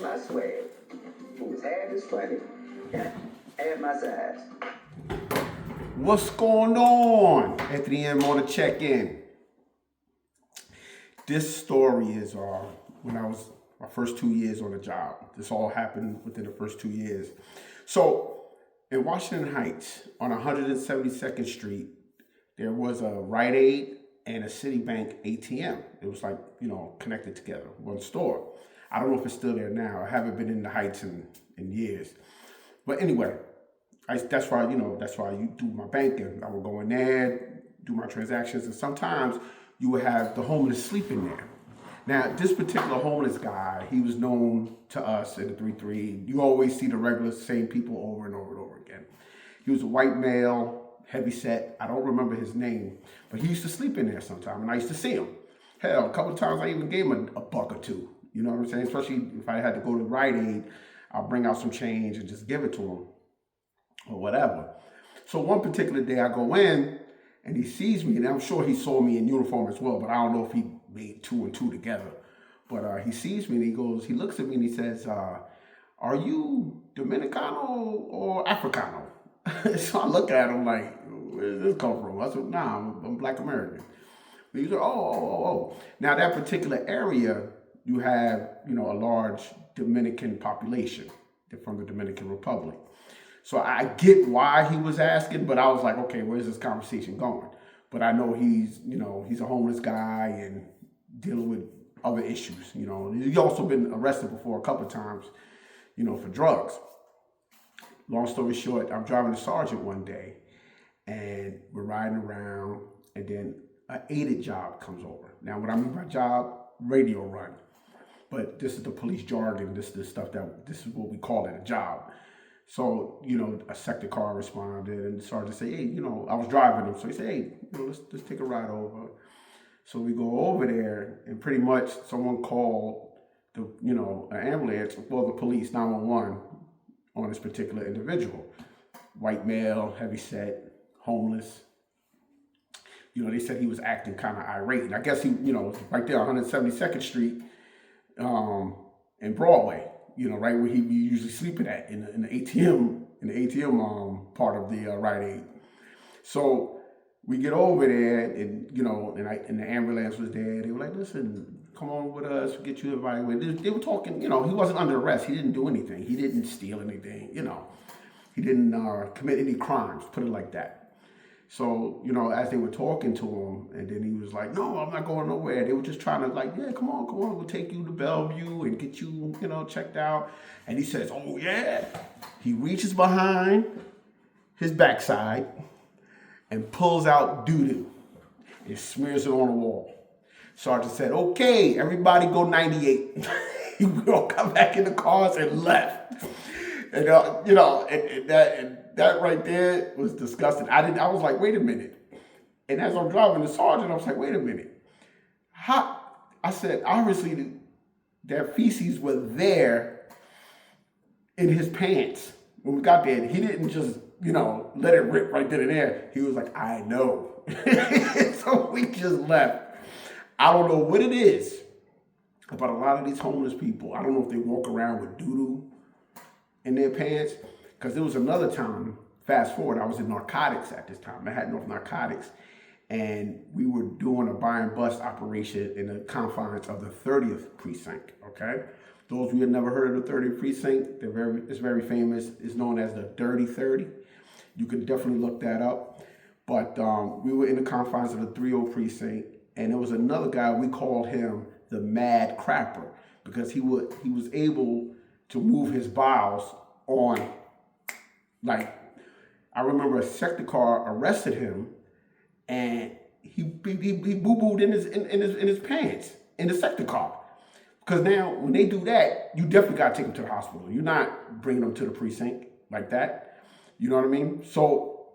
my swag. Whose hat is funny. And my size. What's going on? Anthony M on the check-in. This story is when I was my first 2 years on the job. This all happened within the first 2 years. So in Washington Heights on 172nd Street, there was a Rite Aid and a Citibank ATM. It was like, connected together, one store. I don't know if it's still there now. I haven't been in the Heights in years. But anyway, that's why you do my banking. I would go in there, do my transactions, and sometimes you would have the homeless sleeping there. Now, this particular homeless guy, he was known to us in the 3-3. You always see the regular same people over and over and over again. He was a white male, heavy set. I don't remember his name, but he used to sleep in there sometime, and I used to see him. Hell, a couple of times I even gave him a buck or two. You know what I'm saying? Especially if I had to go to Rite Aid, I'll bring out some change and just give it to him or whatever. So one particular day I go in and he sees me, and I'm sure he saw me in uniform as well, but I don't know if he made 2 and 2 together. But he sees me and he looks at me and he says, are you Dominicano or Africano? So I look at him like, where does this come from? I said, nah, I'm Black American. He said, oh. Now that particular area, you have, a large Dominican population. They're from the Dominican Republic. So I get why he was asking, but I was like, okay, where's this conversation going? But I know he's a homeless guy and dealing with other issues. He's also been arrested before a couple of times, for drugs. Long story short, I'm driving a sergeant one day and we're riding around, and then an aided job comes over. Now, what I mean by job, radio run. But this is the police jargon. This is what we call it, a job. So, a sector car responded, and the sergeant said, hey, I was driving him. So he said, hey, let's take a ride over. So we go over there, and pretty much someone called an ambulance, the police, 911, on this particular individual. White male, heavy set, homeless. They said he was acting kind of irate. And I guess he, right there on 172nd Street and Broadway. Right where he be usually sleeping at in the ATM part of the Rite Aid. So we get over there, and and the ambulance was there. They were like, "Listen, come on with us. We'll get you evaluated." They were talking. He wasn't under arrest. He didn't do anything. He didn't steal anything. He didn't commit any crimes. Put it like that. So, as they were talking to him, and then he was like, no, I'm not going nowhere. They were just trying to yeah, come on, we'll take you to Bellevue and get you, checked out. And he says, oh yeah. He reaches behind his backside and pulls out doo-doo and smears it on the wall. Sergeant said, okay, everybody go 98. We all come back in the cars and left. And, that right there was disgusting. I was like, wait a minute. And as I'm driving the sergeant, I was like, wait a minute. I said, obviously, their feces were there in his pants. When we got there, he didn't just, let it rip right then and there. He was like, I know. So we just left. I don't know what it is about a lot of these homeless people. I don't know if they walk around with doo-doo in their pants. Because there was another time, fast forward, I was in narcotics at this time. I had North Narcotics, and we were doing a buy and bust operation in the confines of the 30th precinct, okay? Those of you who have never heard of the 30th precinct, it's very famous. It's known as the Dirty 30. You could definitely look that up. But we were in the confines of the 30 precinct, and there was another guy, we called him the Mad Crapper, because he was able to move his bowels on. I remember a sector car arrested him, and he boo-booed in his pants in the sector car. Because now, when they do that, you definitely got to take him to the hospital. You're not bringing them to the precinct like that. You know what I mean? So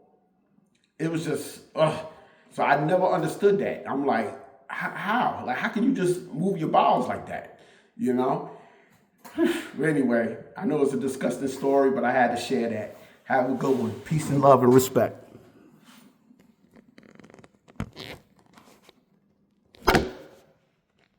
it was just, So I never understood that. I'm like, how? How can you just move your bowels like that? But anyway, I know it's a disgusting story, but I had to share that. Have a good one. Peace and love and respect.